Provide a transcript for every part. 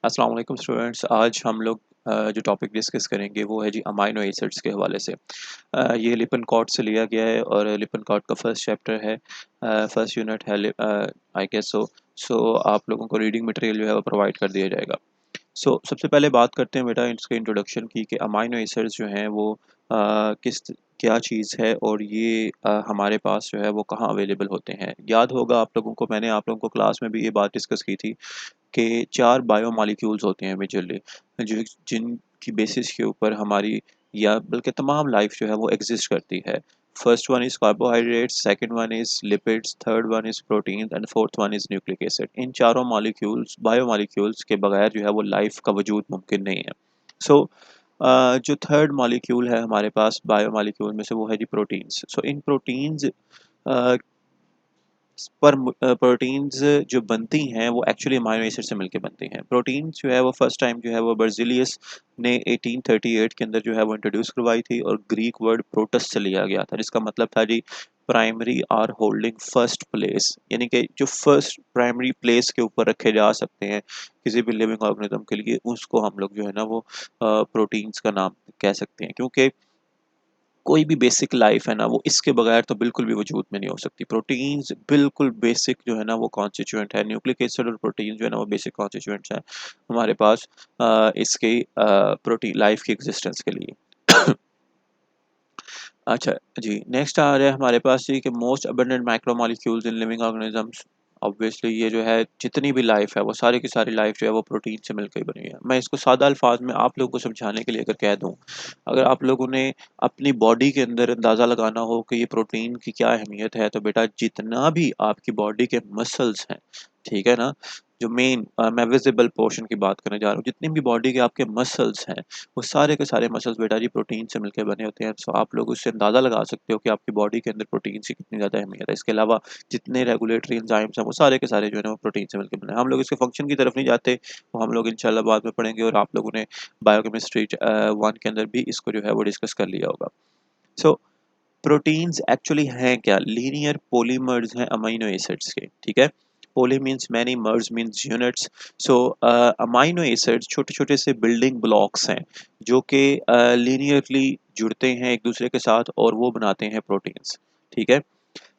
अस्सलाम वालेकुम स्टूडेंट्स। आज हम लोग जो टॉपिक डिस्कस करेंगे वो है जी अमाइनो एसिड्स के हवाले से। ये लिपनकॉट से लिया गया है और लिपनकॉट का फर्स्ट चैप्टर है, फर्स्ट यूनिट है, आई गेस सो आप लोगों को रीडिंग मटेरियल जो है वो प्रोवाइड कर दिया जाएगा। सबसे पहले बात करते हैं बेटा इसके इंट्रोडक्शन की कि अमाइनो एसिड्स जो हैं वो किस क्या चीज़ है और ये हमारे पास जो है वो कहाँ अवेलेबल होते हैं। याद होगा आप लोगों को, मैंने आप लोगों को क्लास में भी ये बात डिस्कस की थी के 4 बायोमॉलिक्यूल्स होते हैं मेजरली, जो जिनकी बेसिस के ऊपर हमारी या बल्कि तमाम लाइफ जो है वो एग्जिस्ट करती है। First one is carbohydrates, second one is lipids, third one is protein and fourth one is nucleic acid. इन चारों मॉलिक्यूल्स बायोमॉलिक्यूल्स के बगैर जो है वो लाइफ का वजूद मुमकिन नहीं है। सो जो थर्ड मॉलिक्यूल है हमारे पास बायोमॉलिक्यूल में से वो है जी प्रोटीन्स। सो इन प्रोटीन्स पर प्रोटीन्स जो बनती हैं वो एक्चुअली अमाइनो एसिड से मिलकर बनती हैं। प्रोटीन्स जो है वो फर्स्ट टाइम जो है वो बर्जिलियस ने 1838 के अंदर जो है वो इंट्रोड्यूस करवाई थी और ग्रीक वर्ड प्रोटस से लिया गया था, जिसका मतलब था जी primary or holding first place, यानी कि जो फर्स्ट प्राइमरी प्लेस के ऊपर रखे जा सकते हैं किसी भी लिविंग ऑर्गेनिज्म के लिए, उसको हम लोग जो है ना वो प्रोटीन्स का नाम कह सकते हैं। क्योंकि कोई भी बेसिक लाइफ है ना वो इसके बगैर तो बिल्कुल भी वजूद में नहीं हो सकती। प्रोटीन्स बिल्कुल बेसिक जो है ना वो कॉन्स्टिट्यूएंट है। न्यूक्लिक एसिड और प्रोटीन जो है ना वो बेसिक कॉन्स्टिट्यूएंट्स हैं हमारे पास इसके प्रोटीन लाइफ की एग्जिस्टेंस के लिए। अच्छा जी, नेक्स्ट आ रहा है हमारे पास जी कि most abundant micromolecules in living organisms. Obviously ये जो है जितनी भी लाइफ है वो सारी की सारी लाइफ जो है वो प्रोटीन से मिलकर ही बनी है। मैं इसको सादा अल्फाज में आप लोगों को समझाने के लिए अगर कह दूं, अगर आप लोगों ने अपनी बॉडी के अंदर अंदाज़ा लगाना हो कि ये प्रोटीन की क्या अहमियत है, तो बेटा जितना भी आपकी बॉडी के मसल्स हैं, ठीक है ना, जो मेन मैं विजिबल पोर्शन की बात करने जा रहा हूँ, जितने भी बॉडी के आपके मसल्स हैं वो सारे के सारे मसल्स बेटा जी प्रोटीन से मिलकर बने होते हैं। सो आप लोग उससे अंदाज़ा लगा सकते हो कि आपकी बॉडी के अंदर प्रोटीन की कितनी ज़्यादा अहमियत है। इसके अलावा जितने रेगुलेटरी एंजाइम्स हैं वो सारे के सारे जो है ना वो प्रोटीन से मिलकर बने हैं। हम लोग इसके फंक्शन की तरफ नहीं जाते, वो हम लोग इंशाल्लाह बाद में पढ़ेंगे और आप लोगों ने बायोकेमिस्ट्री 1 के अंदर भी इसको जो है वो डिस्कस कर लिया होगा। सो प्रोटीन्स एक्चुअली हैं क्या? लीनियर पॉलीमर्स हैं अमीनो एसिड्स के, ठीक है। पोली मीन्स मैनी, मर्ज मीन्स यूनिट्स। सो अमीनो एसिड्स छोटे छोटे से बिल्डिंग ब्लॉक्स हैं जो कि लीनियरली जुड़ते हैं एक दूसरे के साथ और वो बनाते हैं प्रोटीन्स, ठीक है।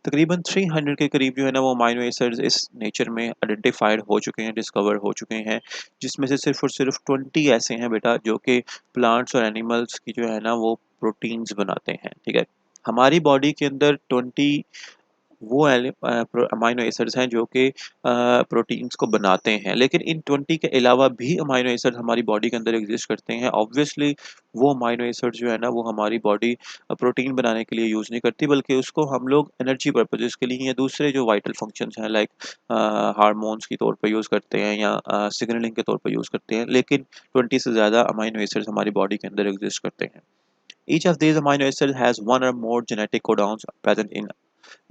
तकरीबन 300 के करीब जो है ना वो अमीनो एसिड्स इस नेचर में आइडेंटिफाइड हो चुके हैं, डिस्कवर हो चुके हैं, जिसमें से सिर्फ और सिर्फ 20 ऐसे हैं बेटा जो कि प्लांट्स और एनिमल्स की जो है ना वो प्रोटीन्स बनाते हैं, ठीक है। हमारी बॉडी के अंदर 20 वो अमाइनो एसिड्स हैं जो कि प्रोटीन्स को बनाते हैं, लेकिन इन 20 के अलावा भी अमाइनो एसिड हमारी बॉडी के अंदर एग्जिस्ट करते हैं। ऑब्वियसली वो अमाइनो एसिड जो है ना वो हमारी बॉडी प्रोटीन बनाने के लिए यूज़ नहीं करती, बल्कि उसको हम लोग एनर्जी पर्पजेज़ के लिए या दूसरे जो वाइटल फंक्शंस हैं लाइक हार्मोन्स के तौर पर यूज़ करते हैं या सिग्नलिंग के तौर पर यूज़ करते हैं, लेकिन 20 से ज़्यादा अमाइनो एसिड्स हमारी बॉडी के अंदर एग्जिस्ट करते हैं। Each of these amino acids has one or more genetic codons present in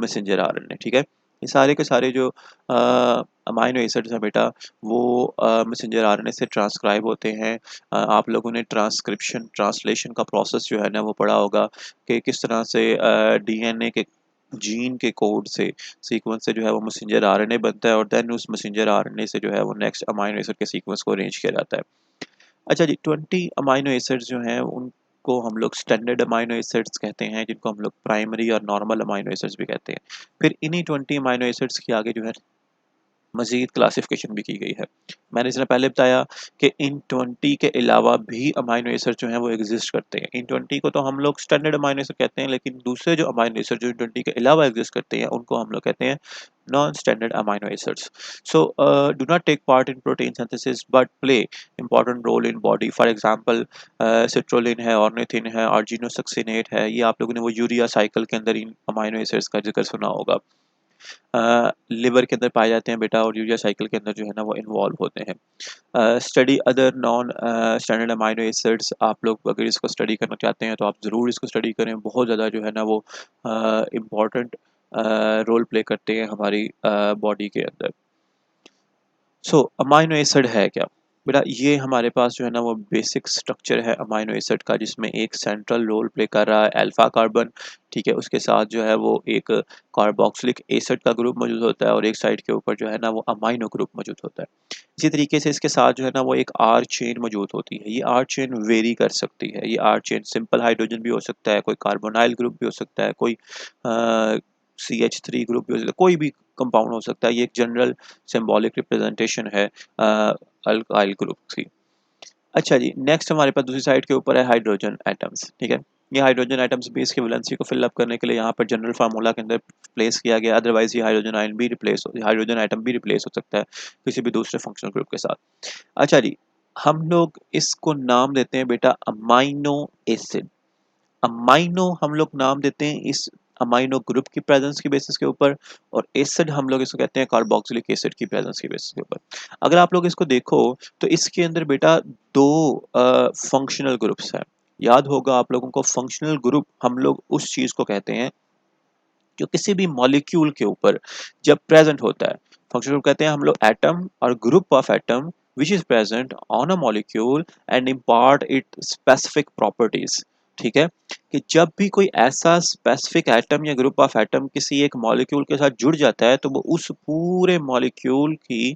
messenger RNA, ठीक है। ये सारे के सारे जो अमाइनो एसिड्स हैं बेटा वो मैसेंजर आरएनए से ट्रांसक्राइब होते हैं। आप लोगों ने ट्रांसक्रिप्शन ट्रांसलेशन का प्रोसेस जो है ना वो पढ़ा होगा कि किस तरह से डीएनए के जीन के कोड से सीक्वेंस से जो है वो मैसेंजर आरएनए बनता है और देन उस मैसेंजर आरएनए से जो है वो नेक्स्ट अमाइनो एसिड के सीक्वेंस को अरेंज किया जाता है। अच्छा जी, 20 अमाइनो एसिड्स जो हैं उनको हम लोग स्टैंडर्ड अमाइनो एसिड्स कहते हैं, जिनको हम लोग प्राइमरी और नॉर्मल अमाइनो एसिड्स भी कहते हैं। फिर इन्हीं 20 अमाइनो एसिड्स के आगे जो है मज़ीद क्लासिफ़िकेशन भी की गई है। मैंने इसने पहले बताया कि इन 20 के अलावा भी अमाइनो एसिड जो हैं वो एग्ज़िस्ट करते हैं। इन 20 को तो हम लोग स्टैंडर्ड अमाइनो एसिड कहते हैं, लेकिन दूसरे जो अमाइनो एसिड जो इन 20 के अलावा एग्ज़िस्ट करते हैं उनको हम लोग कहते हैं non-standard amino acids. So do not take part in protein synthesis but play important role in body. For example, citrulline है, ornithine है, arginोsuccinate है, ये आप लोगों ने वो यूरिया साइकिल के अंदर इन अमाइनो एसिड्स का जिक्र सुना होगा। लिवर के अंदर पाए जाते हैं बेटा और यूरिया साइकिल के अंदर जो है ना वो इन्वॉल्व होते हैं। Study other non standard amino acids. आप लोग अगर इसको स्टडी करना चाहते हैं तो आप ज़रूर इसको स्टडी करें, बहुत ज़्यादा जो है ना वो इम्पॉर्टेंट रोल प्ले करते हैं हमारी बॉडी के अंदर। सो अमाइनो एसिड है क्या? बेटा ये हमारे पास जो है ना वो बेसिक स्ट्रक्चर है अमाइनो एसिड का, जिसमें एक सेंट्रल रोल प्ले कर रहा है अल्फा कार्बन। ठीक है, उसके साथ जो है वो एक कार्बोक्सिलिक एसिड का ग्रुप मौजूद होता है और एक साइड के ऊपर जो है ना वो अमाइनो ग्रुप मौजूद होता है। इसी तरीके से इसके साथ जो है ना वो एक आर चेन मौजूद होती है। ये आर चेन वेरी कर सकती है। ये आर चेन सिंपल हाइड्रोजन भी हो सकता है, कोई कार्बोनाइल ग्रुप भी हो सकता है, कोई CH3 ग्रुप भी हो सकता है, कोई भी कंपाउंड हो सकता है। ये एक जनरल सिंबॉलिक रिप्रेजेंटेशन है अल्काइल ग्रुप की। अच्छा जी, नेक्स्ट हमारे पास दूसरी साइड के ऊपर है हाइड्रोजन एटम्स। ठीक है, ये हाइड्रोजन एटम्स बेस की वैलेंसी को फिल अप करने के लिए यहाँ पर जनरल फार्मूला के अंदर प्लेस किया गया। अदरवाइज ये हाइड्रोजन आयन भी रिप्लेस हो, हाइड्रोजन एटम भी रिप्लेस हो सकता है किसी भी दूसरे फंक्शनल ग्रुप के साथ। अच्छा जी, हम लोग इसको नाम देते हैं बेटा अमाइनो एसिड। अमाइनो हम लोग नाम देते हैं इस अमाइनो ग्रुप की प्रेजेंस की बेसिस के ऊपर, और एसिड हम लोग इसको कहते हैं कार्बोक्सिलिक एसिड की प्रेजेंस की बेसिस के ऊपर। अगर आप लोग इसको देखो तो इसके अंदर बेटा दो फंक्शनल ग्रुप्स हैं। याद होगा आप लोगों को, फंक्शनल ग्रुप हम लोग उस चीज को कहते हैं जो किसी भी मॉलिक्यूल के ऊपर जब प्रेजेंट होता है। फंक्शनल ग्रुप कहते हैं हम लोग एटम और group of atom which is present on a molecule and impart it specific properties. ठीक है, कि जब भी कोई ऐसा स्पेसिफिक एटम या ग्रुप ऑफ एटम किसी एक मॉलिक्यूल के साथ जुड़ जाता है तो वो उस पूरे मॉलिक्यूल की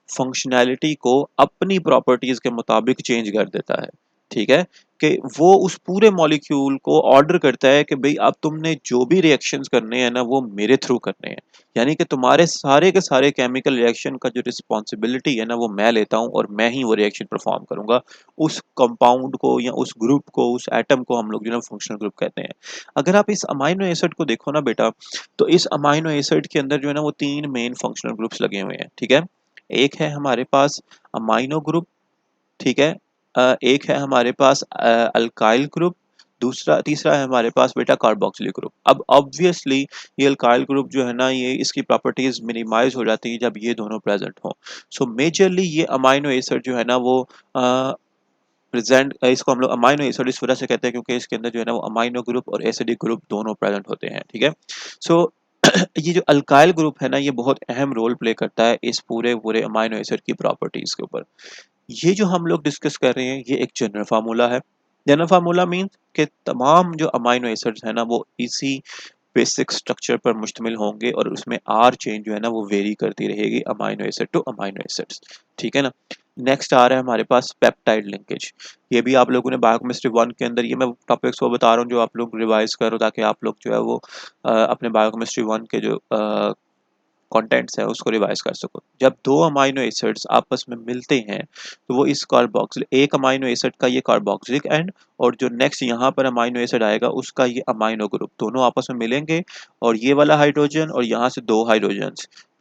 फंक्शनैलिटी को अपनी प्रॉपर्टीज के मुताबिक चेंज कर देता है। ठीक है, कि वो उस पूरे मॉलिक्यूल को ऑर्डर करता है कि भाई अब तुमने जो भी रिएक्शंस करने हैं ना वो मेरे थ्रू करने हैं। यानी कि तुम्हारे सारे के सारे केमिकल रिएक्शन का जो रिस्पॉन्सिबिलिटी है ना वो मैं लेता हूँ और मैं ही वो रिएक्शन परफॉर्म करूंगा। उस कंपाउंड को या उस ग्रुप को, उस एटम को हम लोग जो है फंक्शनल ग्रुप कहते हैं। अगर आप इस अमाइनो एसिड को देखो ना बेटा, तो इस अमाइनो एसिड के अंदर जो है ना वो तीन मेन फंक्शनल ग्रुप्स लगे हुए हैं। ठीक है, एक है हमारे पास अमाइनो ग्रुप। ठीक है, एक है हमारे पास अल्काइल ग्रुप। दूसरा तीसरा है हमारे पास बेटा कार्बोक्सिलिक ग्रुप। अब ऑब्वियसली ये अल्काइल ग्रुप जो है ना ये इसकी प्रॉपर्टीज मिनिमाइज हो जाती है जब ये दोनों प्रेजेंट हो। सो मेजरली ये अमाइनो एसिड जो है ना वो प्रेजेंट, इसको हम लोग अमाइनो एसिड इस वजह से कहते हैं क्योंकि इसके अंदर जो है ना वो अमाइनो ग्रुप और एसिडिक ग्रुप दोनों प्रेजेंट होते हैं। ठीक है, सो ये जो अल्काइल ग्रुप है ना ये बहुत अहम रोल प्ले करता है इस पूरे पूरे अमाइनो एसिड की प्रॉपर्टीज के ऊपर। ये जो हम लोग डिस्कस कर रहे हैं ये एक जनरल फार्मूला है। जनरल फार्मूला मीन्स कि तमाम जो अमाइनो एसिड्स है ना वो इसी बेसिक स्ट्रक्चर पर मुश्तमिल होंगे और उसमें आर चेन जो है ना वो वेरी करती रहेगी amino acid two amino acids. ठीक है ना, नेक्स्ट आ रहा है हमारे पास पेप्टाइड लिंकेज। ये भी आप लोगों ने बायोकेमिस्ट्री 1 के अंदर, ये मैं टॉपिक्स को बता रहा हूँ जो आप लोग रिवाइज करो ताकि आप लोग जो है वो अपने बायोकेमिस्ट्री 1 के जो कंटेंट्स है उसको रिवाइज कर सको। जब दो अमाइनो एसिड्स आपस में मिलते हैं तो वो इस कार्बोक्सिल, एक अमाइनो एसिड का ये कार्बोक्सिलिक एंड और जो नेक्स्ट यहाँ पर अमाइनो एसिड आएगा उसका ये अमाइनो ग्रुप, दोनों आपस में मिलेंगे और ये वाला हाइड्रोजन और यहाँ से दो हाइड्रोजन,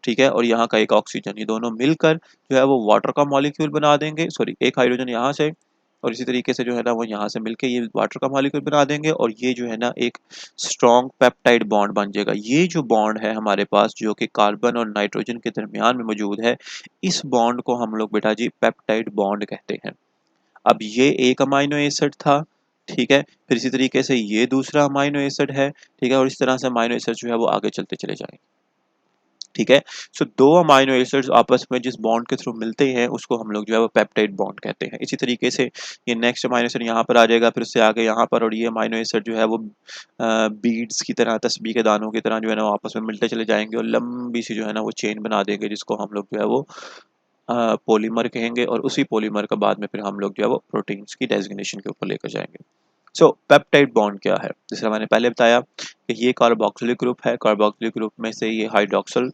ठीक है, और यहाँ का एक ऑक्सीजन, ये दोनों मिलकर जो है वो वाटर का मॉलिक्यूल बना देंगे। सॉरी, एक हाइड्रोजन यहाँ से और इसी तरीके से जो है ना वो यहाँ से मिलके ये वाटर का मॉलिक्यूल बना देंगे और ये जो है ना एक स्ट्रॉन्ग पेप्टाइड बॉन्ड बन जाएगा। ये जो बॉन्ड है हमारे पास जो कि कार्बन और नाइट्रोजन के दरमियान में मौजूद है, इस बॉन्ड को हम लोग बेटा जी पेप्टाइड बॉन्ड कहते हैं। अब ये एक अमाइनो एसिड था। ठीक है, फिर इसी तरीके से ये दूसरा अमाइनो एसिड है। ठीक है, और इस तरह से अमाइनो एसिड जो है वो आगे चलते चले जाएंगे। ठीक है, सो दो अमाइनो एसिड्स आपस में जिस बॉन्ड के थ्रू मिलते हैं उसको हम लोग जो है वो पेप्टाइड बॉन्ड कहते हैं। इसी तरीके से ये नेक्स्ट अमाइनो एसिड यहाँ पर आ जाएगा, फिर उससे आगे यहाँ पर, और ये अमाइनो एसिड जो है वो बीड्स की तरह, तस्बीह के दानों की तरह जो है ना वो आपस में मिलते चले जाएंगे और लंबी सी जो है ना वो चेन बना देंगे जिसको हम लोग जो है वो पॉलीमर कहेंगे, और उसी पॉलीमर का बाद में फिर हम लोग जो है वो प्रोटीन्स की डेजिग्नेशन के ऊपर लेकर जाएंगे। सो पेप्टाइड बॉन्ड क्या है, जैसे मैंने पहले बताया कि ये कार्बोक्सिलिक ग्रुप है। कार्बोक्सिलिक ग्रुप में से ये हाइड्रोक्सिल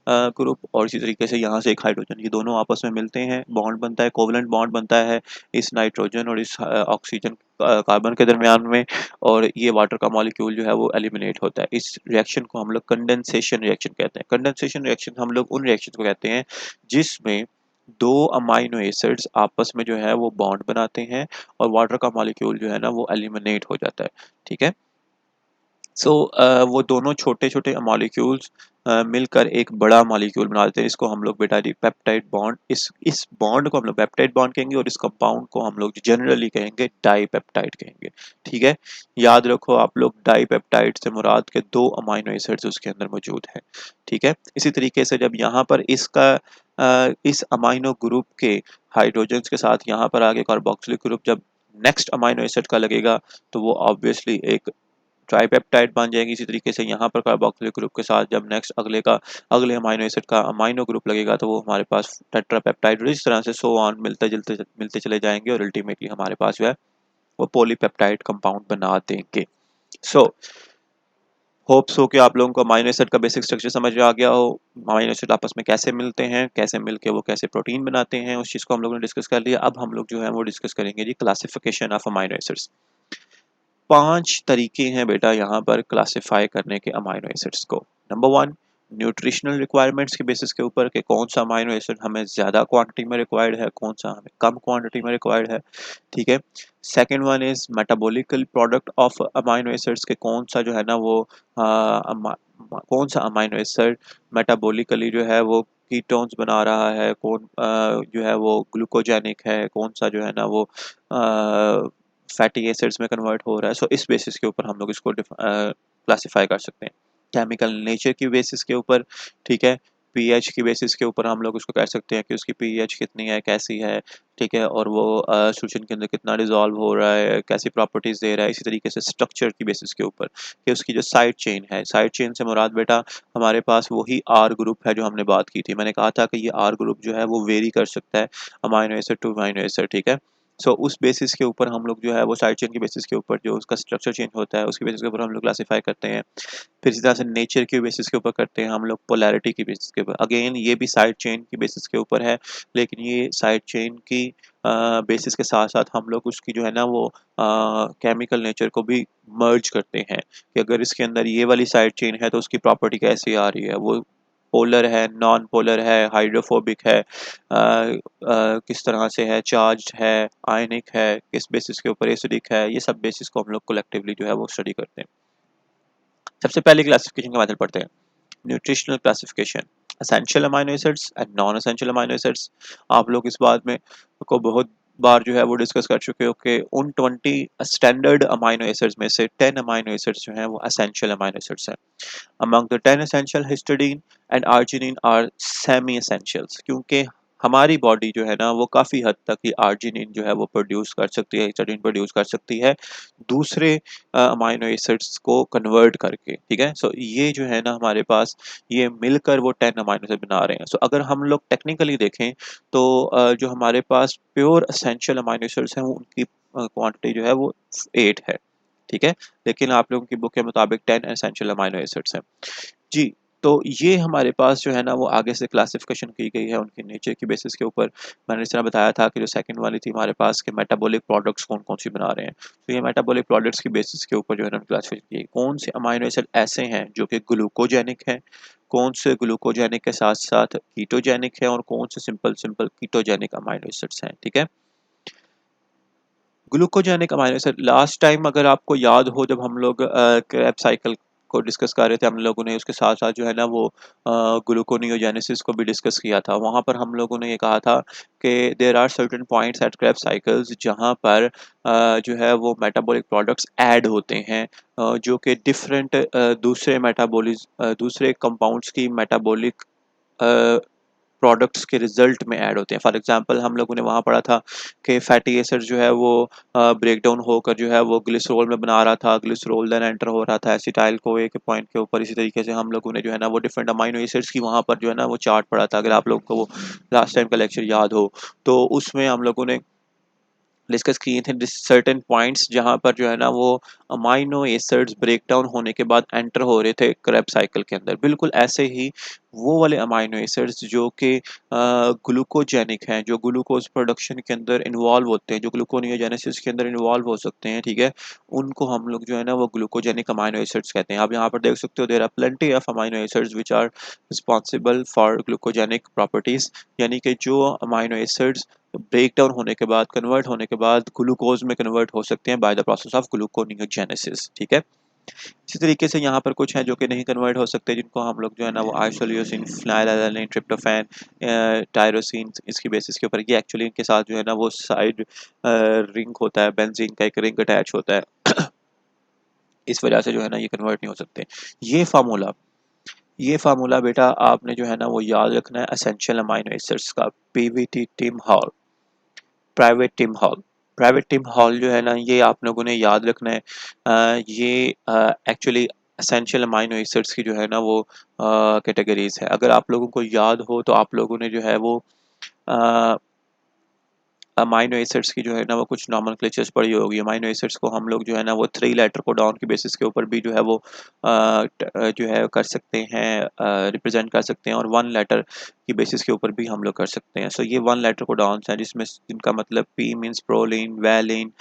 ग्रुप और इसी तरीके से यहाँ से एक हाइड्रोजन, ये दोनों आपस में मिलते हैं, बॉन्ड बनता है, कोवलेंट बॉन्ड बनता है इस नाइट्रोजन और इस ऑक्सीजन कार्बन के दरमियान में, और ये वाटर का मॉलिक्यूल जो है वो एलिमिनेट होता है। इस रिएक्शन को हम लोग कंडेंसेशन रिएक्शन कहते हैं। कंडेंसेशन रिएक्शन हम लोग उन रिएक्शन को कहते हैं जिसमें दो अमाइनो एसिड्स आपस में जो है वो बॉन्ड बनाते हैं और वाटर का मॉलिक्यूल जो है ना वो एलिमिनेट हो जाता है। ठीक है, सो वो दोनों छोटे छोटे मॉलिक्यूल्स मिलकर एक बड़ा मॉलिक्यूल बना देते हैं। इसको हम लोग बेटा जी पेप्टाइड बॉन्ड, इस बॉन्ड को हम लोग पेप्टाइड बॉन्ड कहेंगे और इस कंपाउंड को हम लोग जनरली कहेंगे डाईपेप्टाइड कहेंगे। ठीक है, याद रखो आप लोग, डाईपेप्टाइड से मुराद के 2 अमाइनो एसिड्स उसके अंदर मौजूद हैं। ठीक है, इसी तरीके से जब यहाँ पर इस अमाइनो ग्रुप के हाइड्रोजन्स के साथ यहाँ पर आगे कार्बोक्सिलिक ग्रुप जब नेक्स्ट अमाइनो एसिड का लगेगा तो वो ऑब्वियसली एक ट्राइपेप्टाइड बन जाएगी। इसी तरीके से यहाँ पर कार्बोक्सिलिक ग्रुप के साथ जब नेक्स्ट अगले अमाइनो एसिड का अमाइनो ग्रुप लगेगा तो वो हमारे पास टेट्रापेप्टाइड, इस तरह से सो ऑन मिलते चले जाएंगे और अल्टीमेटली हमारे पास जो है वो पॉलीपेप्टाइड कंपाउंड बना देंगे। सो होप सो कि आप लोगों को अमाइनो एसिड का बेसिक स्ट्रक्चर समझ आ गया हो, अमाइनो एसिड आपस में कैसे मिलते हैं, कैसे मिलके वो कैसे प्रोटीन बनाते हैं, उस चीज़ को हम लोगों ने डिस्कस कर लिया। अब हम लोग जो है वो डिस्कस करेंगे जी क्लासिफिकेशन ऑफ अमाइनो एसिड्स। 5 तरीके हैं बेटा यहाँ पर क्लासिफाई करने के अमाइनो एसिड्स को। नंबर 1, न्यूट्रिशनल रिक्वायरमेंट्स के बेसिस के ऊपर कि कौन सा अमाइनो एसिड हमें ज़्यादा क्वांटिटी में रिक्वायर्ड है, कौन सा हमें कम क्वांटिटी में रिक्वायर्ड है। ठीक है, second one is metabolical product of amino acids के कौन सा जो है ना वो कौन सा अमाइनो एसिड मेटाबॉलिकली जो है वो कीटोन्स बना रहा है, कौन जो है वो ग्लूकोजेनिक है, कौन सा जो है ना वो फैटी एसिड्स में कन्वर्ट हो रहा है। सो इस बेसिस के ऊपर हम लोग इसको क्लासिफाई कर सकते हैं। केमिकल नेचर की बेसिस के ऊपर, ठीक है, पीएच की बेसिस के ऊपर हम लोग उसको कह सकते हैं कि उसकी पीएच कितनी है, कैसी है, ठीक है, और वो सोल्यूशन के अंदर कितना डिजॉल्व हो रहा है, कैसी प्रॉपर्टीज दे रहा है। इसी तरीके से स्ट्रक्चर की बेसिस के ऊपर कि उसकी जो साइड चेन है, साइड चेन से मुराद बेटा हमारे पास वही आर ग्रुप है जो हमने बात की थी। मैंने कहा था कि ये आर ग्रुप जो है वो वेरी कर सकता है amino acid two amino acid. ठीक है, सो उस बेसिस के ऊपर हम लोग जो है वो साइड चेन की बेसिस के ऊपर जो उसका स्ट्रक्चर चेंज होता है उसकी बेसिस के ऊपर हम लोग क्लासीफाई करते हैं। फिर इसी तरह से नेचर के बेसिस के ऊपर करते हैं हम लोग, पोलैरिटी की बेसिस के ऊपर। अगेन ये भी साइड चेन की बेसिस के ऊपर है, लेकिन ये साइड चेन की बेसिस के साथ साथ हम लोग उसकी जो है ना वो केमिकल नेचर को भी मर्ज करते हैं कि अगर इसके अंदर ये वाली साइड चेन है तो उसकी प्रॉपर्टी कैसी आ रही है, वो पोलर है, नॉन पोलर है, हाइड्रोफोबिक है, किस तरह से है, चार्ज्ड है, आयनिक है, किस बेसिस के ऊपर एसिडिक है। ये सब बेसिस को हम लोग कलेक्टिवली जो है वो स्टडी करते हैं। सबसे पहले क्लासिफिकेशन का मेथड पढ़ते हैं, nutritional classification, essential amino acids and non essential amino acids. आप लोग इस बात में को बहुत बार जो है वो डिस्कस कर चुके हो कि उन 20 स्टैंडर्ड अमाइनो एसिड्स में से 10 अमाइनो एसिड्स जो हैं वो एसेंशियल अमाइनो एसिड्स हैं। Among the 10 essential, histidine and arginine are semi essentials, क्योंकि हमारी बॉडी जो है ना वो काफ़ी हद तक ही आर्जिनिन जो है वो प्रोड्यूस कर सकती है, हिस्टिडीन प्रोड्यूस कर सकती है दूसरे अमाइनो एसिड्स को कन्वर्ट करके। ठीक है, सो ये जो है ना हमारे पास ये मिलकर वो 10 अमाइनो एसिड बना रहे हैं। सो अगर हम लोग टेक्निकली देखें तो जो हमारे पास प्योर एसेंशियल अमाइनो एसिड्स हैं उनकी क्वांटिटी जो है वो 8 है। ठीक है, लेकिन आप लोगों की बुक के मुताबिक 10 एसेंशियल अमाइनो एसिड्स हैं जी। तो ये हमारे पास जो है ना वो आगे से क्लासिफिकेशन की गई है उनकी नेचर की बेसिस के ऊपर। मैंने इस तरह बताया था कि जो सेकंड वाली थी हमारे पास के मेटाबॉलिक प्रोडक्ट्स कौन कौन सी बना रहे हैं, तो ये मेटाबॉलिक प्रोडक्ट्स की बेसिस के ऊपर जो है ना क्लासिफिकेशन की कौन से अमाइनो एसिड ऐसे हैं जो कि ग्लूकोजेनिक हैं, कौन से ग्लूकोजेनिक के साथ साथ कीटोजेनिक है, और कौन से simple simple ketogenic amino acids हैं। ठीक है, glucogenic amino acid, last time अगर आपको याद हो जब हम लोग क्रेब साइकिल को डिस्कस कर रहे थे हम लोगों ने, उसके साथ साथ जो है ना वो ग्लूकोनियोजेनेसिस को भी डिस्कस किया था। वहाँ पर हम लोगों ने ये कहा था कि there are certain points at Krebs cycles जहाँ पर जो है वो मेटाबॉलिक प्रोडक्ट्स ऐड होते हैं जो कि डिफरेंट दूसरे कंपाउंड्स की मेटाबॉलिक प्रोडक्ट्स के रिजल्ट में ऐड होते हैं। फॉर एग्जांपल हम लोगों ने वहाँ पढ़ा था कि फैटी एसिड जो है वो ब्रेक डाउन होकर जो है वो ग्लिसरॉल में बना रहा था, ग्लिसरॉल देन एंटर हो रहा था एसिटाइल कोए के पॉइंट के ऊपर। इसी तरीके से हम लोगों ने जो है ना वो डिफरेंट अमाइनो एसिड्स की वहाँ पर जो है ना वो चार्ट पढ़ा था। अगर आप लोगों को वो लास्ट टाइम का लेक्चर याद हो तो उसमें हम लोगों ने डिस्कस किए थे सर्टेन पॉइंट्स जहाँ पर जो है ना वो अमाइनो एसिड्स ब्रेक डाउन होने के बाद एंटर हो रहे थे क्रेब साइकिल के अंदर। बिल्कुल ऐसे ही वो वाले अमाइनो एसिड्स जो कि ग्लूकोजेनिक हैं, जो ग्लूकोज प्रोडक्शन के अंदर इन्वॉल्व होते हैं, जो ग्लूकोनियोजेनेसिस के अंदर इन्वॉल्व हो सकते हैं, ठीक है, उनको हम लोग जो है ना वो ग्लूकोजेनिक अमाइनो एसिड्स कहते हैं। आप यहाँ पर देख सकते हो there are plenty of amino acids which are responsible for glucogenic properties, यानी कि जो अमाइनो एसिड्स ब्रेक डाउन होने के बाद, कन्वर्ट होने के बाद ग्लूकोज में कन्वर्ट हो सकते हैं by the process of gluconeogenesis. ठीक है, इसी तरीके से यहाँ पर कुछ हैं जो कि नहीं कन्वर्ट हो सकते, जिनको हम लोग जो है ना वो आइसोल्यूसिन, फिनाइलएलानाइन, ट्रिप्टोफैन, टायरोसिन, इसकी बेसिस के ऊपर, ये एक्चुअली इनके साथ जो है ना वो साइड रिंग होता है, बेंजीन का एक रिंग अटैच होता है। इस वजह से जो है ना ये कन्वर्ट नहीं हो सकते। ये फार्मूला ये फार्मूला बेटा आपने जो है ना वो याद रखना है, एसेंशियल अमाइनो एसिड्स का, PVT Tim Hall, private Tim Hall. Private Tim Hall जो है ना ये आप लोगों ने याद रखना है। ये एक्चुअली एसेंशियल अमाइनो एसिड्स की जो है ना वो कैटेगरीज है। अगर आप लोगों को याद हो तो आप लोगों ने जो है वो अमाइनो एसिड्स की जो है ना वो कुछ नॉमेनक्लेचर्स पढ़ी होगी। अमाइनो एसिड्स को हम लोग जो है ना वो 3 लेटर को डाउन की बेसिस के ऊपर भी जो है वो जो है कर सकते हैं, रिप्रेजेंट कर सकते हैं, और 1 लेटर की बेसिस के ऊपर भी हम लोग कर सकते हैं। सो ये 1 लेटर को डाउन है, जिसमें जिनका मतलब p means proline, valine,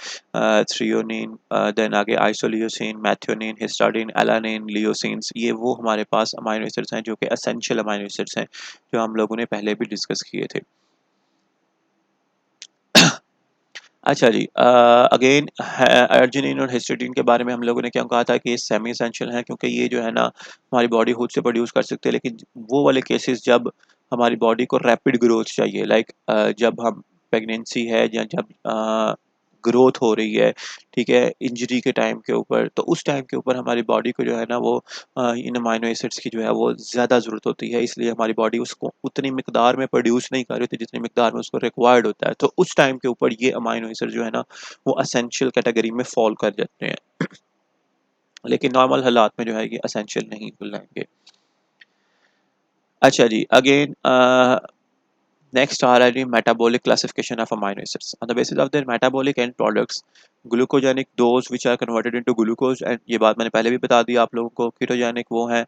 threonine, then आगे isoleucine, methionine, histidine, alanine, leucines, ये वो हमारे पास अमाइनो एसिड्स हैं जो कि एसेंशियल अमाइनो एसिड्स हैं, जो हम लोगों ने पहले भी डिस्कस किए थे। अच्छा जी, अगेन अर्जिनिन और हिस्टिडीन के बारे में हम लोगों ने क्या कहा था कि ये सेमी एसेंशियल हैं, क्योंकि ये जो है ना हमारी बॉडी खुद से प्रोड्यूस कर सकते हैं, लेकिन वो वाले केसेस जब हमारी बॉडी को रैपिड ग्रोथ चाहिए, लाइक जब हम प्रेगनेंसी है या जब ग्रोथ हो रही है, ठीक है, इंजरी के टाइम के ऊपर, तो उस टाइम के ऊपर हमारी बॉडी को जो है ना वो इन अमाइनो एसिड्स की जो है वो ज़्यादा ज़रूरत होती है, इसलिए हमारी बॉडी उसको उतनी मिकदार में प्रोड्यूस नहीं कर रही होती जितनी मिकदार में उसको रिक्वायर्ड होता है। तो उस टाइम के ऊपर ये अमाइनो एसिड जो है ना वो असेंशियल कैटेगरी में फॉल कर जाते हैं, लेकिन नॉर्मल हालात में जो है ये असेंशियल नहीं कहलाएंगे। अच्छा जी, again next are the metabolic classification of amino acids. On the basis of their metabolic end products, glucogenic those which are converted into glucose, and ये बात मैंने पहले भी बता दी आप लोगों को। कीटोजेनिक वो हैं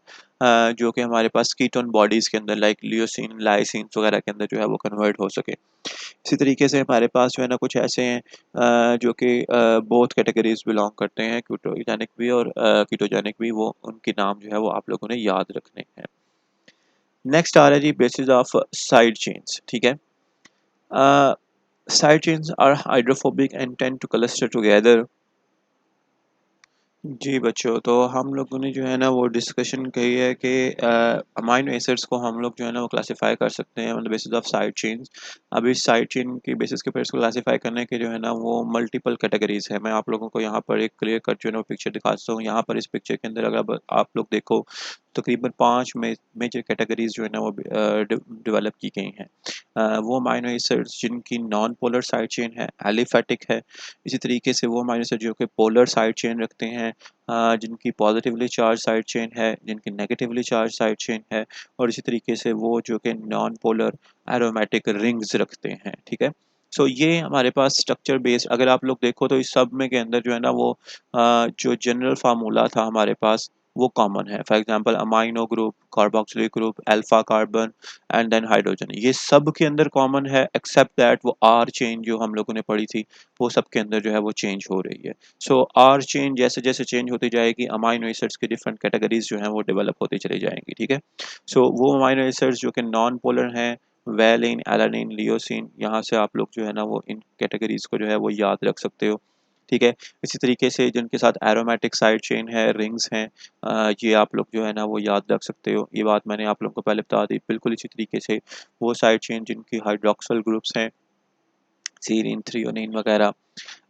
जो कि हमारे पास कीटोन बॉडीज़ के अंदर लाइक लियोसिन, लाइसिन वगैरह के अंदर जो है वो कन्वर्ट हो सके। इसी तरीके से हमारे पास जो है ना कुछ ऐसे हैं जो कि बोथ कैटेगरीज बिलोंग करते हैं, कीटोजेनिक भी और कीटोजेनिक भी, वो उनके नाम जो है वो आप लोगों ने याद रखने हैं। नेक्स्ट आ रहा है जी बेसिस ऑफ साइड चेन्स, ठीक है। Side chains are hydrophobic and tend to cluster together. जी बच्चों, तो हम लोगों ने जो है ना वो डिस्कशन की है कि अमाइनो एसिड्स को हम लोग जो है ना वो क्लासिफाई कर सकते हैं on the basis of side chains. अब इस साइड चेन की बेसिस के ऊपर इसको क्लासिफाई करने के जो है ना वो मल्टीपल कैटेगरीज है। मैं आप लोगों को यहाँ पर एक क्लियर कट जो है ना वो पिक्चर दिखाता हूँ। यहाँ पर इस पिक्चर के अंदर अगर आप लोग देखो तकरीबन 5 मेजर कैटेगरीज जो है ना वो डेवलप की गई हैं। वो अमाइनो एसिड्स जिनकी नॉन पोलर साइड चेन है, एलिफेटिक है। इसी तरीके से वो अमाइनो एसिड जो कि पोलर साइड चेन रखते हैं, जिनकी पॉजिटिवली चार्ज साइड चेन है, जिनकी नेगेटिवली चार्ज साइड चेन है, और इसी तरीके से वो जो कि नॉन पोलर एरोमेटिक रिंग्स रखते हैं, ठीक है। सो ये हमारे पास स्ट्रक्चर बेस्ड अगर आप लोग देखो तो इस सब में के अंदर जो है ना वो जो जनरल फार्मूला था हमारे पास वो कॉमन है। For example amino group, carboxylic group, alpha carbon and then hydrogen, ये सब के अंदर कॉमन है, एक्सेप्ट दैट वो आर चेन जो हम लोगों ने पढ़ी थी वो सब के अंदर जो है वो चेंज हो रही है। सो आर चेन जैसे जैसे चेंज होती जाएगी अमाइनो एसिड्स की डिफरेंट कैटेगरीज जो हैं वो डेवलप होती चली जाएंगी, ठीक है। सो वो अमाइनो एसिड्स जो कि नॉन पोलर हैं, वैलिन, एलानिन, लियोसिन, यहाँ से आप लोग जो है ना वो इन कैटेगरीज को जो है वो याद रख सकते हो, ठीक है। इसी तरीके से जिनके साथ एरोमेटिक साइड चेन है, रिंग्स हैं, ये आप लोग जो है ना वो याद रख सकते हो। ये बात मैंने आप लोगों को पहले बता दी। बिल्कुल इसी तरीके से वो साइड चेन जिनकी हाइड्रोक्सल ग्रुप्स हैं, सीरीन, थ्रियोनिन वगैरह।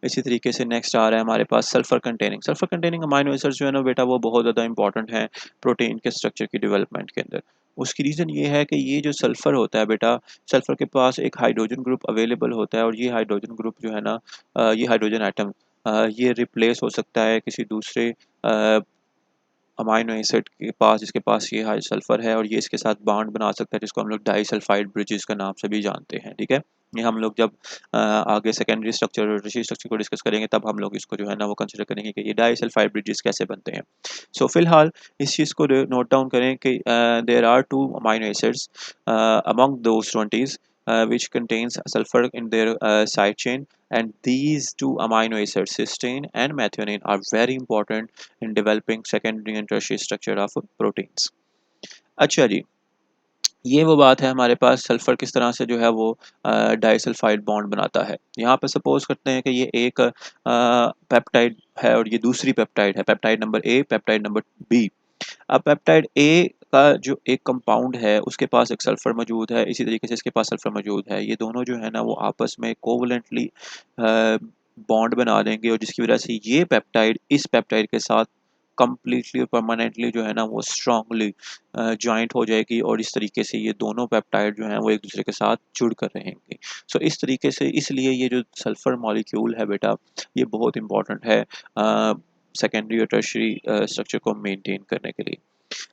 इसी तरीके से नेक्स्ट आ रहा है हमारे पास सल्फर कंटेनिंग अमाइनो एसिड्स जो है ना बेटा वो बहुत ज़्यादा इंपॉर्टेंट है प्रोटीन के स्ट्रक्चर की डेवलपमेंट के अंदर। उसकी रीज़न ये है कि ये जो सल्फ़र होता है बेटा, सल्फ़र के पास एक हाइड्रोजन ग्रुप अवेलेबल होता है, और ये हाइड्रोजन ग्रुप जो है ना ये हाइड्रोजन एटम ये रिप्लेस हो सकता है किसी दूसरे अमाइनो एसिड के पास जिसके पास ये हाई सल्फर है, और ये इसके साथ बॉन्ड बना सकता है जिसको हम लोग डाइसल्फाइड ब्रिजेस का नाम से भी जानते हैं, ठीक है। ये हम लोग जब आगे सेकेंडरी स्ट्रक्चर और टर्शियरी स्ट्रक्चर को डिस्कस करेंगे तब हम लोग इसको जो है ना वो कंसिडर करेंगे कि ये डाइसल्फाइड ब्रिजेस कैसे बनते हैं। सो फिलहाल इस चीज़ को नोट डाउन करें कि there are 2 amino acids among those 20 which contains sulfur in their side chain, and these two amino acids cysteine and methionine are very important in developing secondary and tertiary structure of proteins. अच्छा जी, ये वो बात है हमारे पास sulphur किस तरह से जो है वो डाइसल्फ़ाइड बॉन्ड बनाता है। यहाँ पे सपोज़ करते हैं कि ये एक पेप्टाइड है और ये दूसरी पेप्टाइड है, peptide number A, peptide number B. अब पेप्टाइड ए का जो एक कंपाउंड है उसके पास एक सल्फ़र मौजूद है, इसी तरीके से इसके पास सल्फ़र मौजूद है। ये दोनों जो है ना वो आपस में कोवैलेंटली बॉन्ड बना देंगे और जिसकी वज़ह से ये पेप्टाइड इस पेप्टाइड के साथ कंप्लीटली और परमानेंटली जो है ना वो स्ट्रांगली जॉइंट हो जाएगी और इस तरीके से ये दोनों पेप्टाइड जो हैं वो एक दूसरे के साथ जुड़ कर रहेंगे। सो इस तरीके से इसलिए ये जो सल्फ़र मॉलिक्यूल है बेटा ये बहुत इंपॉर्टेंट है सेकेंडरी और टर्शियरी स्ट्रक्चर को मेंटेन करने के लिए।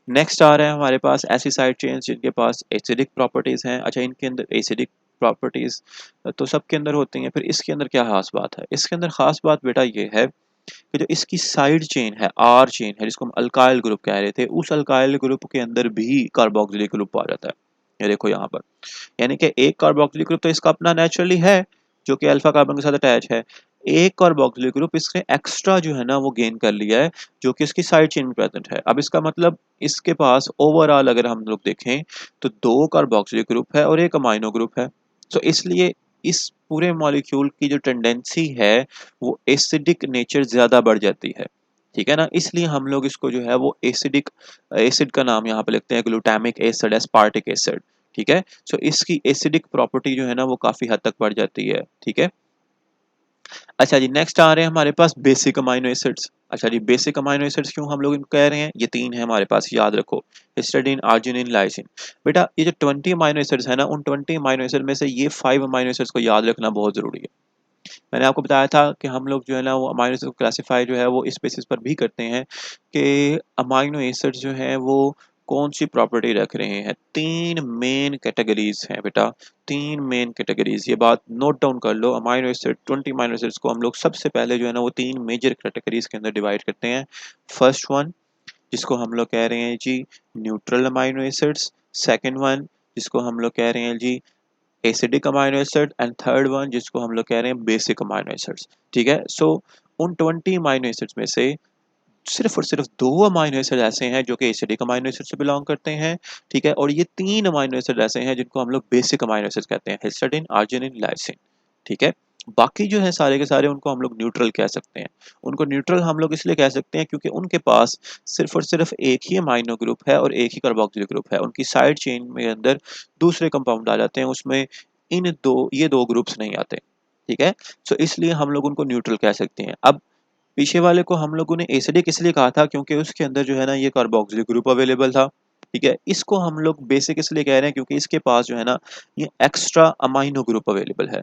नेक्स्ट आ रहा है हमारे पास एसिसाइड चेन्स जिनके पास एसिडिक प्रॉपर्टीज़ हैं। अच्छा इनके अंदर एसिडिक प्रॉपर्टीज़ तो सबके अंदर होती हैं, फिर इसके अंदर क्या ख़ास बात है? इसके अंदर ख़ास बात बेटा ये है कि जो इसकी साइड चेन है, आर चेन है जिसको हम अल्काइल ग्रुप कह रहे थे, उस अल्काइल ग्रुप के अंदर भी कार्बोक्सिलिक ग्रुप आ जाता है। ये देखो यहाँ पर। यानी कि एक कार्बोक्सिलिक ग्रुप तो इसका अपना नेचुरली है जो कि अल्फा कार्बन के साथ अटैच है। एक कार्बोक्सिलिक ग्रुप इसने एक्स्ट्रा जो है ना वो गेन कर लिया है जो कि इसकी साइड चेन में प्रेजेंट है। अब इसका मतलब इसके पास ओवरऑल अगर हम लोग देखें तो दो कार्बोक्सिलिक ग्रुप है और एक अमाइनो ग्रुप है। तो इसलिए इस पूरे मॉलिक्यूल की जो टेंडेंसी है वो एसिडिक नेचर ज़्यादा बढ़ जाती है। ठीक है ना? इसलिए हम लोग इसको जो है वो एसिडिक एसिड का नाम यहाँ पे लिखते हैं ग्लूटामिक एसिड, एस्पार्टिक एसिड। ठीक है? सो इसकी एसिडिक प्रॉपर्टी जो है ना वो काफ़ी हद तक बढ़ जाती है। ठीक है? अच्छा जी, नेक्स्ट आ रहे हैं हमारे पास बेसिक अमाइनो एसिड्स। अच्छा जी, बेसिक अमाइनो एसिड्स क्यों हम लोग इनको कह रहे हैं? ये 3 है हमारे पास, याद रखो। Histidine, arginine, lysine. बेटा ये जो 20 अमाइनो एसिड्स है ना, उन 20 अमाइनो एसिड में से ये 5 अमाइनो एसिड्स को याद रखना बहुत ज़रूरी है। मैंने आपको बताया था कि हम लोग जो है ना वो अमाइनो एसिड को क्लासिफाई जो है वो इस बेसिस पर भी करते हैं कि अमाइनो एसिड्स जो हैं वो कौन सी प्रॉपर्टी रख रहे हैं। 3 मेन कैटेगरीज हैं बेटा, 3 मेन कैटेगरीज, ये बात नोट डाउन कर लो। अमाइनो एसिड 20 अमाइनो एसिड्स को हम लोग सबसे पहले जो है ना वो 3 मेजर कैटेगरीज के अंदर डिवाइड करते हैं। फर्स्ट वन जिसको हम लोग कह रहे हैं जी neutral amino acids, second one जिसको हम लोग कह रहे हैं जी acidic amino acid and third one जिसको हम लोग कह रहे हैं बेसिक अमाइनो एसिड्स। ठीक है? सो उन 20 अमाइनो एसिड्स में से सिर्फ और सिर्फ 2 अमाइनो एसिड ऐसे हैं जो कि एसिडिक अमाइनो एसिड से बिलोंग करते हैं। ठीक है? और ये 3 अमाइनो एसिड ऐसे हैं जिनको हम लोग बेसिक अमाइनो एसिड कहते हैं, हिस्टिडाइन, अर्जिनिन, लाइसिन। ठीक है? बाकी जो है सारे के सारे उनको हम लोग न्यूट्रल कह सकते हैं। उनको न्यूट्रल हम लोग इसलिए कह सकते हैं क्योंकि उनके पास सिर्फ और सिर्फ एक ही अमाइनो ग्रुप है और एक ही कार्बोक्सिलिक ग्रुप है। उनकी साइड चेन में अंदर दूसरे कंपाउंड आ जाते हैं, उसमें ये 2 ग्रुप्स नहीं आते। ठीक है? सो इसलिए हम लोग उनको न्यूट्रल कह सकते हैं। अब पीछे वाले को हम लोगों ने एसिडिक इसलिए कहा था क्योंकि उसके अंदर जो है ना ये कार्बोक्सिलिक ग्रुप अवेलेबल था। ठीक है? इसको हम लोग बेसिक इसलिए कह रहे हैं क्योंकि इसके पास जो है ना ये एक्स्ट्रा अमाइनो ग्रुप अवेलेबल है।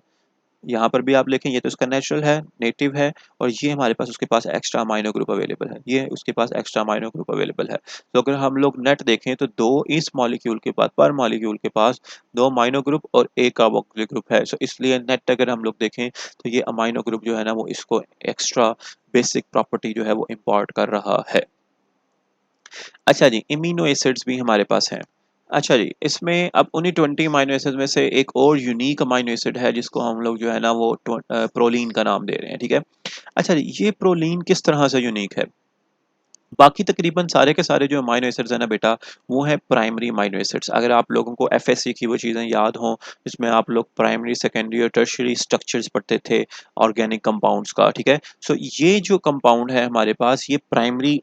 यहाँ पर भी आप देखें ये तो उसका नेचुरल है, नेटिव है और ये हमारे पास उसके पास एक्स्ट्रा अमाइनो ग्रुप अवेलेबल है। ये उसके पास एक्स्ट्रा अमाइनो ग्रुप अवेलेबल है। तो अगर हम लोग नेट देखें तो 2 इस मॉलिक्यूल के पास पर मॉलिक्यूल के पास 2 अमाइनो ग्रुप और 1 कार्बोक्सिलिक ग्रुप है। सो इसलिए नेट अगर हम लोग देखें तो ये अमाइनो ग्रुप जो है ना वो इसको एक्स्ट्रा बेसिक प्रॉपर्टी जो है वो इम्पार्ट कर रहा है। अच्छा जी, इमिनो एसिड्स भी हमारे पास हैं। अच्छा जी, इसमें अब उन्हीं 20 अमाइनो एसिड्स में से एक और यूनिक अमाइनो एसिड है जिसको हम लोग जो है ना वो प्रोलीन का नाम दे रहे हैं। ठीक है? अच्छा जी, ये प्रोलीन किस तरह से यूनिक है? बाकी तकरीबन सारे के सारे जो अमाइनो एसिड्स हैं ना बेटा, वो हैं प्राइमरी अमाइनो एसिड्स। अगर आप लोगों को एफएससी की वो चीज़ें याद हों, जिसमें आप लोग प्राइमरी, सेकेंडरी और टर्शियरी स्ट्रक्चर्स पढ़ते थे ऑर्गेनिक कंपाउंड्स का, ठीक है? सो ये जो कंपाउंड है हमारे पास, ये प्राइमरी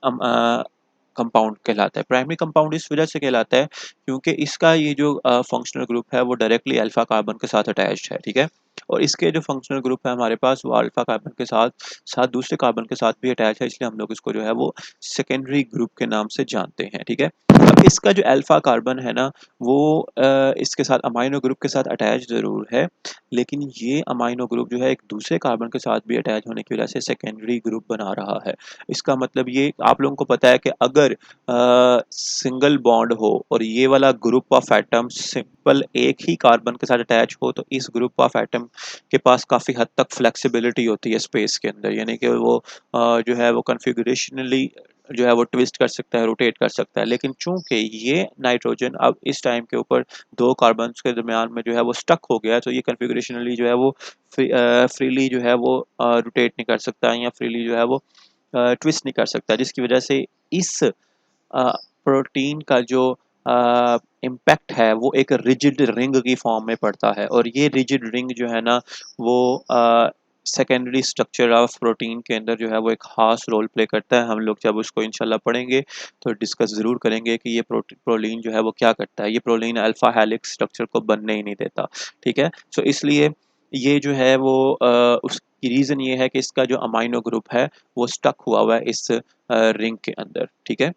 कंपाउंड कहलाता है। प्राइमरी कंपाउंड इस वजह से कहलाता है क्योंकि इसका ये जो फंक्शनल ग्रुप है वो डायरेक्टली अल्फा कार्बन के साथ अटैच्ड है। ठीक है? और इसके जो फंक्शनल ग्रुप है हमारे पास वो अल्फा कार्बन के साथ साथ दूसरे कार्बन के साथ भी अटैच है, इसलिए हम लोग इसको जो है वो सेकेंडरी ग्रुप के नाम से जानते हैं। ठीक है? अब इसका जो अल्फा कार्बन है ना वो इसके साथ अमाइनो ग्रुप के साथ अटैच ज़रूर है, लेकिन ये अमाइनो ग्रुप जो है एक दूसरे कार्बन के साथ भी अटैच होने की वजह से सेकेंडरी ग्रुप बना रहा है। इसका मतलब ये आप लोगों को पता है कि अगर सिंगल बॉन्ड हो और ये वाला ग्रुप ऑफ एटम सिंपल एक ही कार्बन के साथ अटैच हो तो इस ग्रुप ऑफ एटम के पास काफ़ी हद तक फ्लेक्सिबिलिटी होती है स्पेस के अंदर, यानी कि वो जो है वो कन्फिगरेशनली जो है वो ट्विस्ट कर सकता है, रोटेट कर सकता है। लेकिन चूंकि ये नाइट्रोजन अब इस टाइम के ऊपर दो कार्बन्स के दरमियान में जो है वो स्टक हो गया है, तो ये कन्फिगरेशनली जो है वो फ्रीली जो है वो रोटेट नहीं कर सकता या फ्रीली जो है वो ट्विस्ट नहीं कर सकता, जिसकी वजह से इस प्रोटीन का जो इम्पैक्ट है वो एक रिजिड रिंग की फॉर्म में पड़ता है, और ये रिजिड रिंग जो है ना वो सेकेंडरी स्ट्रक्चर ऑफ प्रोटीन के अंदर जो है वो एक खास रोल प्ले करता है। हम लोग जब उसको इंशाल्लाह पढ़ेंगे तो डिस्कस ज़रूर करेंगे कि ये प्रोटीन जो है वो क्या करता है। ये प्रोटीन अल्फा हेलिक्स स्ट्रक्चर को बनने ही नहीं देता, ठीक है। सो इसलिए ये जो है वो उसकी रीज़न ये है कि इसका जो अमाइनो ग्रुप है वो स्टक हुआ है इस रिंग के अंदर, ठीक है।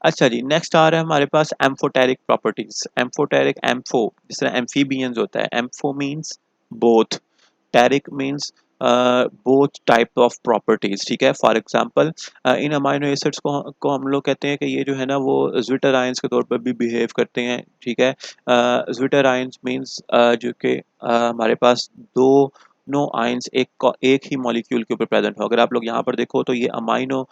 अच्छा जी, नेक्स्ट आ रहा है हमारे पास एम्फोटेरिक प्रॉपर्टीज। एम्फोटेरिक, एम्फो जिस तरह एम्फीबियंस होता है, ampho means both, teric means both type of properties, ठीक है। फॉर एग्जांपल इन अमाइनो एसिड्स को हम लोग कहते हैं कि ये जो है ना वो ज्विटर आयंस के तौर पर भी बिहेव करते हैं, ठीक है। ज्विटर आयंस मीन्स जो कि हमारे पास दो नो आयंस एक ही मॉलिक्यूल के ऊपर प्रेजेंट हो। अगर आप लोग यहाँ पर देखो तो ये अमाइनो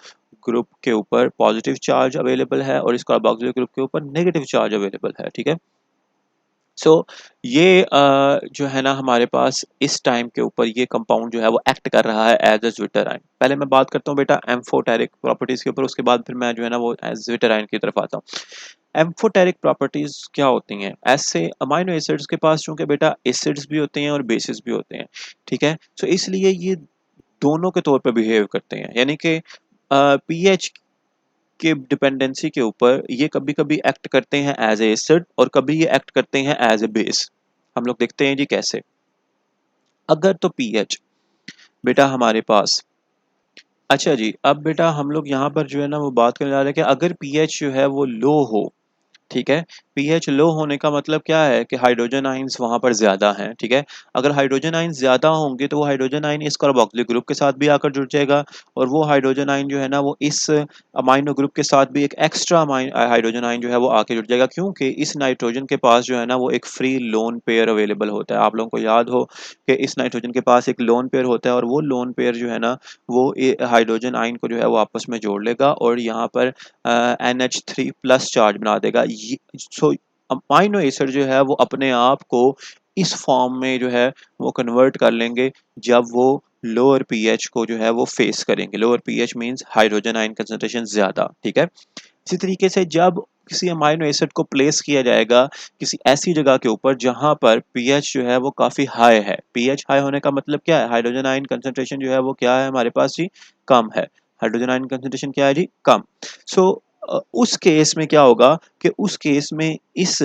ग्रुप के ऊपर पॉजिटिव चार्ज अवेलेबल है और इस कार्बोक्सिल ग्रुप के ऊपर नेगेटिव चार्ज अवेलेबल है, ठीक है। सो ये जो है ना हमारे पास इस टाइम के ऊपर ये कंपाउंड जो है वो एक्ट कर रहा है एज अ ज्विटराइन। पहले मैं बात करता हूँ बेटा एम्फोटेरिक प्रॉपर्टीज के ऊपर, उसके बाद फिर मैं जो है ना वो एज ज्विटराइन की तरफ आता हूँ। एम्फोटेरिक प्रॉपर्टीज क्या होती हैं? ऐसे अमाइनो एसिड्स के पास चूंकि बेटा एसिड्स भी होते हैं और बेसिस भी होते हैं, ठीक है। सो इसलिए ये दोनों के तौर पर बिहेव करते हैं, यानी कि पीएच के डिपेंडेंसी के ऊपर ये कभी कभी एक्ट करते हैं एज ए एसिड और कभी ये एक्ट करते हैं एज ए बेस। हम लोग देखते हैं जी कैसे। अगर तो पीएच बेटा हमारे पास, अच्छा जी, अब बेटा हम लोग यहाँ पर जो है ना वो बात करने जा रहे हैं कि अगर पीएच जो है वो लो हो, ठीक है। पीएच लो होने का मतलब क्या है कि हाइड्रोजन आइंस वहां पर ज्यादा हैं, ठीक है। अगर हाइड्रोजन आइंस ज्यादा होंगे तो वो हाइड्रोजन आइन इस कार्बोक्सिलिक ग्रुप के साथ भी आकर जुड़ जाएगा, और वो हाइड्रोजन आइन जो है ना वो इस अमाइनो ग्रुप के साथ भी एक एक्स्ट्रा हाइड्रोजन आइन जो है वो आके जुड़ जाएगा, क्योंकि इस नाइट्रोजन के पास जो है ना वो एक फ्री लोन पेयर अवेलेबल होता है। आप लोगों को याद हो कि इस नाइट्रोजन के पास एक लोन पेयर होता है, और वो लोन पेयर जो है ना वो हाइड्रोजन आइन को जो है वो आपस में जोड़ लेगा और यहाँ पर NH3+ चार्ज बना देगा। सो अमाइनो एसिड जो है वो अपने आप को इस फॉर्म में जो है वो कन्वर्ट कर लेंगे जब वो लोअर पीएच को जो है वो फेस करेंगे। Lower pH means hydrogen ion concentration ज्यादा, ठीक है। इसी तरीके से जब किसी अमाइनो एसिड को प्लेस किया जाएगा किसी ऐसी जगह के ऊपर जहां पर पीएच जो है वो काफी हाई है, पीएच हाई होने का मतलब क्या है? हाइड्रोजन आयन कंसंट्रेशन जो है वो क्या है हमारे पास जी? कम है। हाइड्रोजन आयन कंसंट्रेशन क्या है जी? कम। सो उस केस में क्या होगा कि उस केस में इस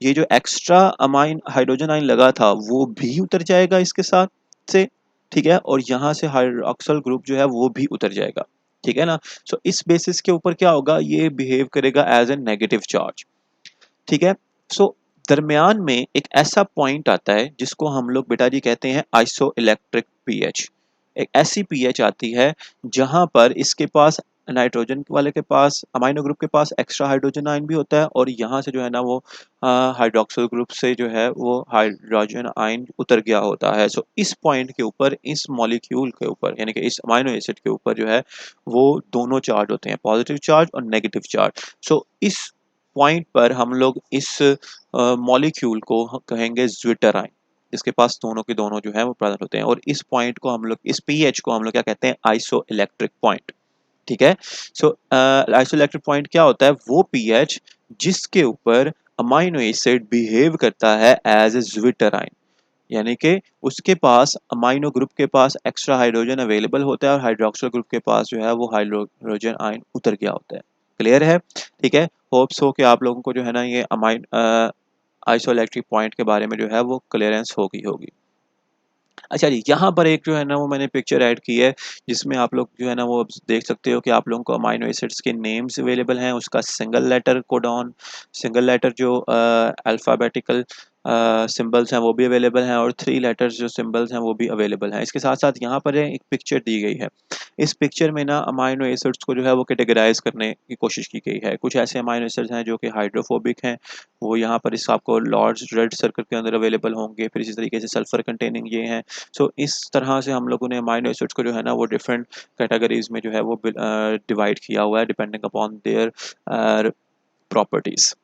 ये जो एक्स्ट्रा अमाइन हाइड्रोजन आयन लगा था वो भी उतर जाएगा इसके साथ से, ठीक है। और यहाँ से हाइड्रोक्सिल ग्रुप जो है वो भी उतर जाएगा, ठीक है ना। सो इस बेसिस के ऊपर क्या होगा, ये बिहेव करेगा एज ए नेगेटिव चार्ज, ठीक है। सो दरमियान में एक ऐसा पॉइंट आता है जिसको हम लोग बेटा जी कहते हैं आइसो इलेक्ट्रिक पीएच। एक ऐसी पीएच आती है जहां पर इसके पास नाइट्रोजन वाले के पास अमाइनो ग्रुप के पास एक्स्ट्रा हाइड्रोजन आयन भी होता है, और यहाँ से जो है ना वो हाइड्रोक्सिल ग्रुप से जो है वो हाइड्रोजन आयन उतर गया होता है। सो इस पॉइंट के ऊपर इस मॉलिक्यूल के ऊपर यानी कि इस अमाइनो एसिड के ऊपर जो है वो दोनों चार्ज होते हैं, पॉजिटिव चार्ज और नेगेटिव चार्ज। सो इस पॉइंट पर हम लोग इस मॉलिक्यूल को कहेंगे ज्विटर आयन, इसके पास दोनों के दोनों जो है वो प्रेजेंट होते हैं, और इस पॉइंट को हम लोग इस पीएच को हम लोग क्या कहते हैं? आइसो इलेक्ट्रिक पॉइंट, ठीक है। सो आइसो इलेक्ट्रिक पॉइंट क्या होता है? वो पीएच जिसके ऊपर अमाइनो एसिड बिहेव करता है एज ए ज्विटर आयन, यानी कि उसके पास अमाइनो ग्रुप के पास एक्स्ट्रा हाइड्रोजन अवेलेबल होता है और हाइड्रोक्सिल ग्रुप के पास जो है वो हाइड्रोजन आयन उतर गया होता है। क्लियर है? ठीक है। होप्स हो कि आप लोगों को जो है ना ये अमाइन आइसोइलेक्ट्रिक पॉइंट के बारे में जो है वो क्लियरेंस होगी होगी। अच्छा जी, यहाँ पर एक जो है ना वो मैंने पिक्चर ऐड की है जिसमें आप लोग जो है ना वो देख सकते हो कि आप लोगों को अमाइनो एसिड्स के नेम्स अवेलेबल हैं, उसका single letter codon, single letter जो अल्फ़ाबेटिकल सिंबल्स हैं वो भी अवेलेबल हैं, और 3 लेटर्स जो सिंबल्स हैं वो भी अवेलेबल हैं। इसके साथ साथ यहाँ पर एक पिक्चर दी गई है। इस पिक्चर में ना अमाइनो एसिड्स को जो है वो कैटेगराइज करने की कोशिश की गई है। कुछ ऐसे अमाइनो एसिड्स हैं जो कि हाइड्रोफोबिक हैं, वो यहाँ पर इस आपको लार्ज रेड सर्कल के अंदर अवेलेबल होंगे। फिर इसी तरीके से सल्फर कंटेनिंग ये हैं। सो इस तरह से हम लोगों ने अमाइनो एसिड्स को जो है ना वो डिफरेंट कैटेगरीज में जो है वो डिवाइड किया हुआ है depending upon their properties.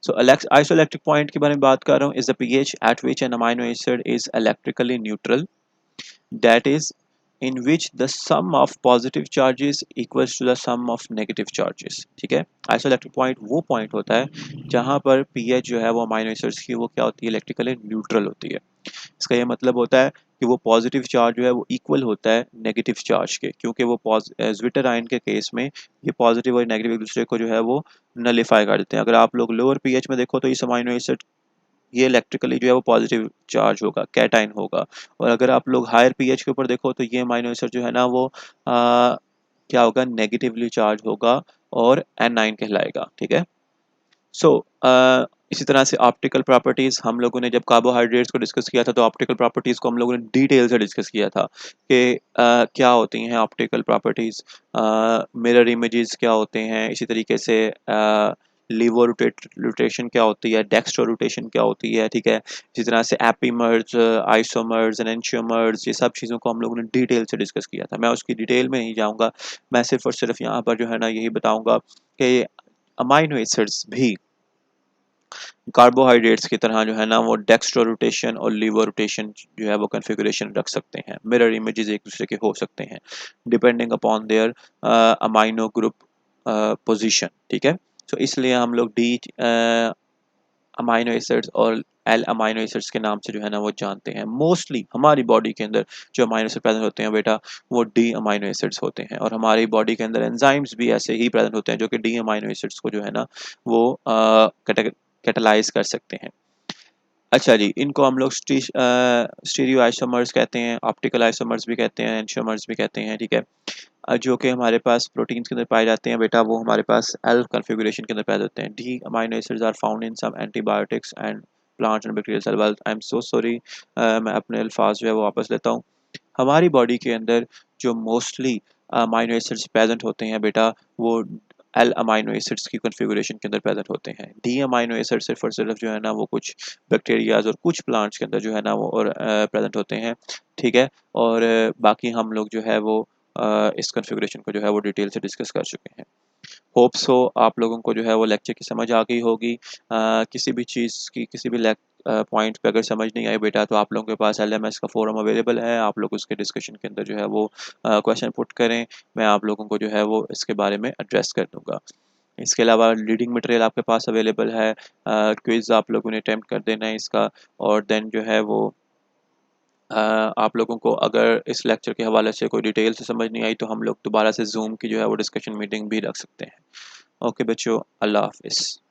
So isoelectric point के बारे में बात कर रहा हूँ, is the pH at which an amino acid is electrically neutral, that is in which the sum of positive charges equals to the sum of negative charges. ठीक है, isoelectric point वो पॉइंट होता है जहाँ पर पीएच जो है वो अमाइनो एसिड्स की वो क्या होती है, इलेक्ट्रिकली न्यूट्रल होती है। इसका ये मतलब होता है कि वो पॉजिटिव चार्ज जो है वो इक्वल होता है नेगेटिव चार्ज के, क्योंकि वो ज्विटर आयन के केस में ये पॉजिटिव और नेगेटिव एक दूसरे को जो है वो नलीफाई कर देते हैं। अगर आप लोग लोअर पीएच में देखो तो इस अमाइनो एसिड ये इलेक्ट्रिकली जो है वो पॉजिटिव चार्ज होगा, कैटाइन होगा। और अगर आप लोग हायर पीएच के ऊपर देखो तो ये अमाइनो एसिड जो है ना वो क्या होगा, नेगेटिवली चार्ज होगा और एनाइन कहलाएगा। ठीक है, सो इसी तरह से ऑप्टिकल प्रॉपर्टीज़, हम लोगों ने जब कार्बोहाइड्रेट्स को डिस्कस किया था तो ऑप्टिकल प्रॉपर्टीज़ को हम लोगों ने डिटेल से डिस्कस किया था कि क्या होती हैं ऑप्टिकल प्रॉपर्टीज़, मिरर इमेजेस क्या होते हैं, इसी तरीके से लीवर रोटेशन क्या होती है, डेक्स्ट्रो रोटेशन क्या होती है। ठीक है, इसी तरह से एपीमर्स, आइसोमर्स, एनेंशियोमर्स, ये सब चीज़ों को हम लोगों ने डिटेल से डिस्कस किया था। मैं उसकी डिटेल में नहीं जाऊँगा, मैं सिर्फ और सिर्फ यहाँ पर जो है ना यही बताऊँगा कि अमाइनो एसिड्स भी कार्बोहाइड्रेट्स की तरह जो है ना वो डेक्स्ट्रो रोटेशन और लीवर रोटेशन जो है वो कन्फिगरेशन रख सकते हैं। मिरर इमेजेस एक दूसरे के हो सकते हैं depending upon there amino group position. ठीक है, तो इसलिए हम लोग डी अमाइनो एसिड्स और एल अमाइनो एसिड्स के नाम से जो है ना वो जानते हैं। मोस्टली हमारी बॉडी के अंदर जो अमाइनो एसिड प्रेजेंट होते हैं बेटा वो डी अमाइनो एसिड्स होते हैं, और हमारी बॉडी के अंदर एंजाइम्स भी ऐसे ही प्रेजेंट होते हैं जो कि डी अमाइनो एसिड्स को जो है ना वो कैटालाइज कर सकते हैं। अच्छा जी, इनको हम लोग स्टीरियो आइसोमर्स कहते हैं, ऑप्टिकल आइसोमर्स भी कहते हैं, एंशियोमर्स भी कहते हैं। ठीक है, जो कि हमारे पास प्रोटीन्स के अंदर पाए जाते हैं बेटा वो हमारे पास एल कन्फिगरेशन के अंदर पाए जाते हैं। D amino acids are found in some antibiotics and plants and bacterial cell. Well I am so sorry, मैं अपने अल्फाज जो है वो वापस लेता हूँ। हमारी बॉडी के अंदर जो मोस्टली अमाइनो एसिड्स प्रेजेंट होते हैं बेटा वो एल अमाइनो एसिड्स की कॉन्फ़िगरेशन के अंदर प्रेजेंट होते हैं। डी अमाइनो एसिड सिर्फ और सिर्फ जो है ना वो कुछ बैक्टीरियाज और कुछ प्लांट्स के अंदर जो है ना वो और प्रेजेंट होते हैं। ठीक है, और बाकी हम लोग जो है वो इस कॉन्फ़िगरेशन को जो है वो डिटेल से डिस्कस कर चुके हैं। होप सो आप लोगों को जो है वो लेक्चर की समझ आ गई होगी। किसी भी चीज़ की किसी भी पॉइंट पे अगर समझ नहीं आई बेटा तो आप लोगों के पास एलएमएस का फोरम अवेलेबल है, आप लोग उसके डिस्कशन के अंदर जो है वो क्वेश्चन पुट करें, मैं आप लोगों को जो है वो इसके बारे में एड्रेस कर दूँगा। इसके अलावा रीडिंग मटेरियल आपके पास अवेलेबल है, क्विज़ आप लोगों ने अटेम्प्ट कर देना है इसका, और देन जो है वो आप लोगों को अगर इस लेक्चर के हवाले से कोई डिटेल से समझ नहीं आई तो हम लोग दोबारा से जूम की जो है वो डिस्कशन मीटिंग भी रख सकते हैं। ओके बच्चों, अल्लाह हाफ़िज़।